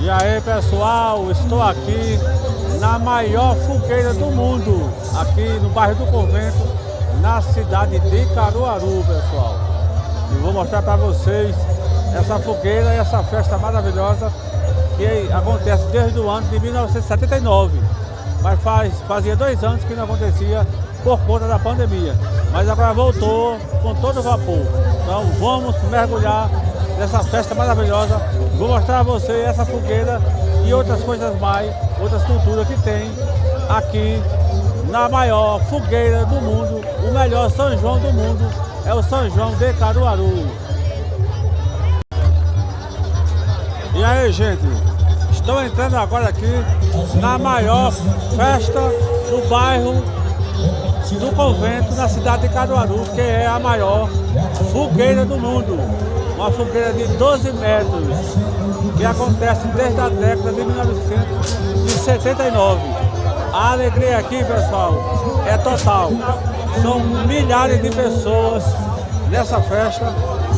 E aí pessoal, estou aqui na maior fogueira do mundo, aqui no bairro do Convento, na cidade de Caruaru, pessoal. E vou mostrar para vocês essa fogueira e essa festa maravilhosa que acontece desde o ano de 1979. Mas fazia 2 anos que não acontecia por conta da pandemia. Mas agora voltou com todo vapor. Então vamos mergulhar nessa festa maravilhosa. Vou mostrar a vocês essa fogueira e outras coisas mais, outras culturas que tem aqui na maior fogueira do mundo, o melhor São João do mundo, é o São João de Caruaru. E aí, gente, estou entrando agora aqui na maior festa do bairro do Convento, na cidade de Caruaru, que é a maior fogueira do mundo. Uma fogueira de 12 metros, que acontece desde a década de 1979. A alegria aqui, pessoal, é total. São milhares de pessoas nessa festa,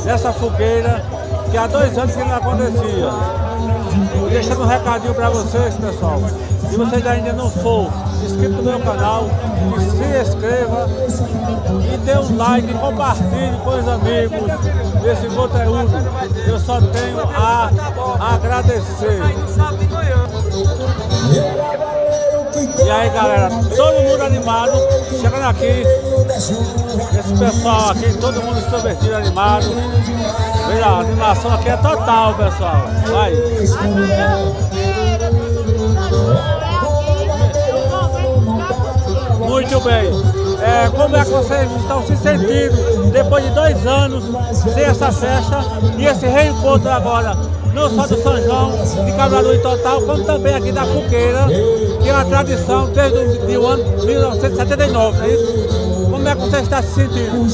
nessa fogueira, que há 2 anos que não acontecia. Deixando um recadinho para vocês, pessoal. Se vocês ainda não for inscrito no meu canal, se inscreva e dê um like, compartilhe com os amigos esse conteúdo. Eu só tenho a agradecer. E aí, galera, todo mundo animado, chegando aqui, esse pessoal aqui, todo mundo extrovertido, animado. Veja, a animação aqui é total, pessoal. Vai. Muito bem. Como é que vocês estão se sentindo depois de 2 anos sem essa festa e esse reencontro agora, não só do São João de Caruaru em total, como também aqui da fogueira, que é uma tradição desde o ano 1979, não é isso? Como é que você está se sentindo?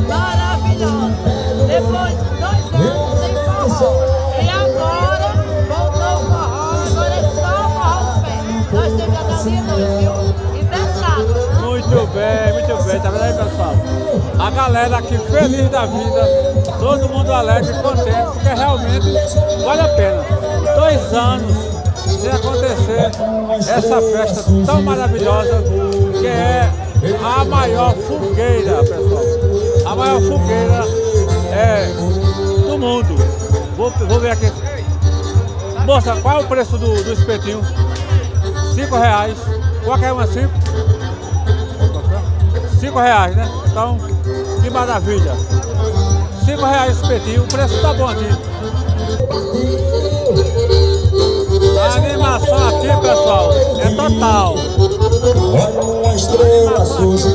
Maravilhosa! Depois de 2 anos sem forró, e agora voltou o forró, agora é só o forró do pé. Nós temos a galinha 2, viu? E dançado. Muito bem, tá vendo aí, pessoal? A galera aqui feliz da vida, todo mundo alegre, contente, porque realmente vale a pena. 2 anos sem acontecer essa festa tão maravilhosa, que é a maior fogueira, pessoal. A maior fogueira do mundo. Vou ver aqui. Moça, qual é o preço do espetinho? R$5. Qualquer uma 5? R$5, né? Então, que maravilha. R$5 o espetinho, o preço tá bom aqui. A animação aqui, pessoal, é total. Uma estrela surgiu.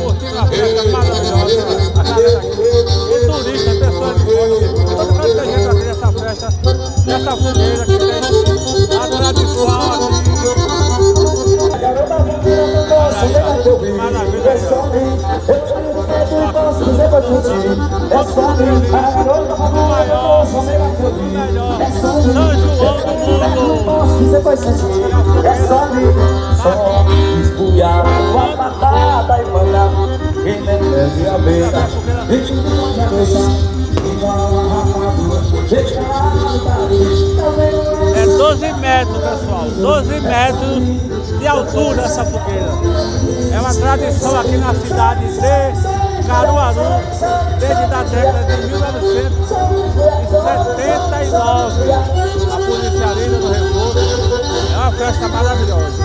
Curtindo a festa maravilhosa. A galera aqui. E turistas, pessoas de fora. Todo mundo tem gente aqui nessa festa, nessa fogueira que tem a tradição aqui. Maravilha. São João do mundo. É só mim, só espulhar a batata e mandar quem deve haver. É 12 metros, pessoal, 12 metros de altura essa fogueira. É uma tradição aqui na cidade de Caruaru, desde a década de 1979. A policiaria do Reforço. É uma festa maravilhosa.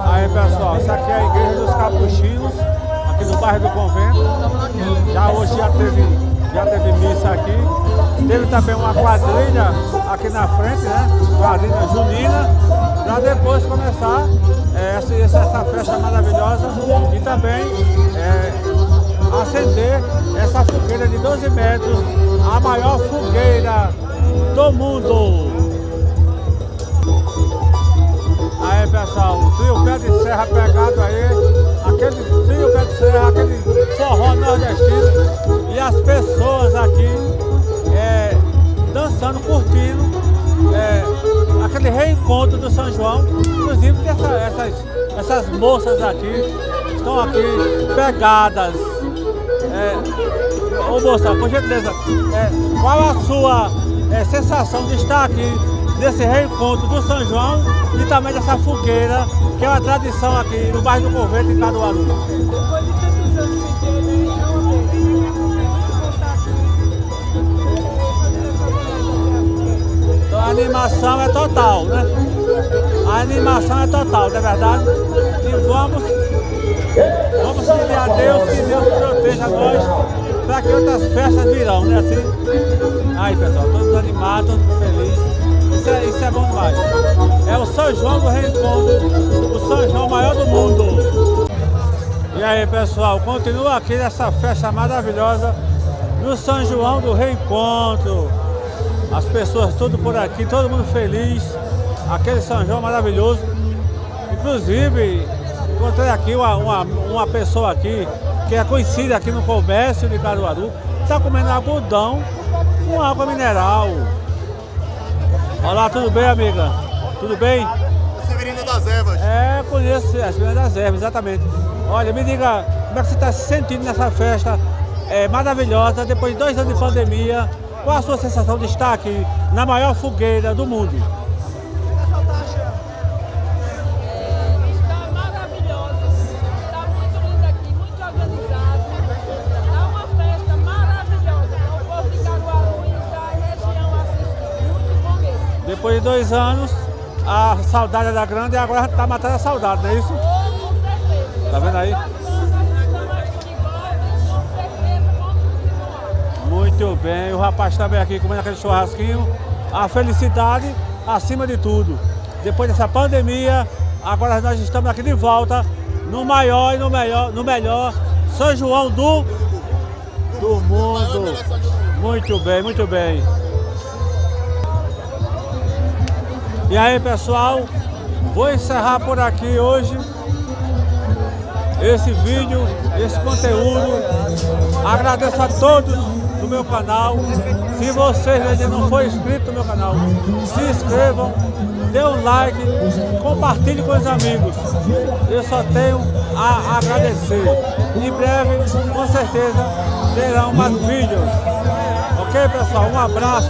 Aí, pessoal, essa aqui é a Igreja dos Capuchinhos, aqui no bairro do Convento. Hoje já teve missa aqui. Teve também uma quadrilha aqui na frente, né? Quadrilha junina, para depois começar essa festa maravilhosa e também acender essa fogueira de 12 metros, a maior fogueira do mundo. Aí, pessoal, o trio pé de serra pegado aí, aquele trio pé de serra, aquele forró nordestino, e as pessoas aqui dançando, curtindo aquele reencontro do São João. Inclusive essas moças aqui estão aqui pegadas, Ô moça, por gentileza, qual a sua sensação de estar aqui nesse reencontro do São João e também dessa fogueira, que é uma tradição aqui no bairro do Convento, em Caruaru? Depois de tantos anos sem ter, né? É uma beleza. Então a animação é total, né? A animação é total, não é verdade? E vamos pedir a Deus que Deus proteja nós para que outras festas virão, né? Assim. Aí pessoal, todos animados, todos felizes. Isso é bom demais. É o São João do Reencontro, o São João maior do mundo. E aí pessoal, continua aqui nessa festa maravilhosa no São João do Reencontro. As pessoas tudo por aqui, todo mundo feliz. Aquele São João maravilhoso. Inclusive, encontrei aqui uma pessoa aqui que é conhecida aqui no comércio de Caruaru, está comendo algodão com água mineral. Olá, tudo bem, amiga? Tudo bem? Severina das Ervas. Conheço a Severina das Ervas, exatamente. Olha, me diga, como é que você está se sentindo nessa festa maravilhosa, depois de 2 anos de pandemia? Qual a sua sensação de estar aqui na maior fogueira do mundo? Está maravilhoso, está muito lindo aqui, muito organizado. Está uma festa maravilhosa para o povo de Caruaru e da região assistir. Muito bom mesmo. Depois de 2 anos, a saudade era grande e agora está matando a saudade, não é isso? Com certeza. Tá vendo aí? Nós estamos aqui de volta, com certeza vamos continuar. Muito bem, o rapaz também aqui comendo aquele churrasquinho. A felicidade acima de tudo. Depois dessa pandemia, agora nós estamos aqui de volta no maior e no melhor São João do mundo. Muito bem, muito bem. E aí pessoal, vou encerrar por aqui hoje esse vídeo, esse conteúdo. Agradeço a todos do meu canal. Se vocês ainda não for inscrito no meu canal, se inscrevam, dê um like, compartilhe com os amigos. Eu só tenho a agradecer. Em breve, com certeza, terão mais vídeos. Ok, pessoal? Um abraço.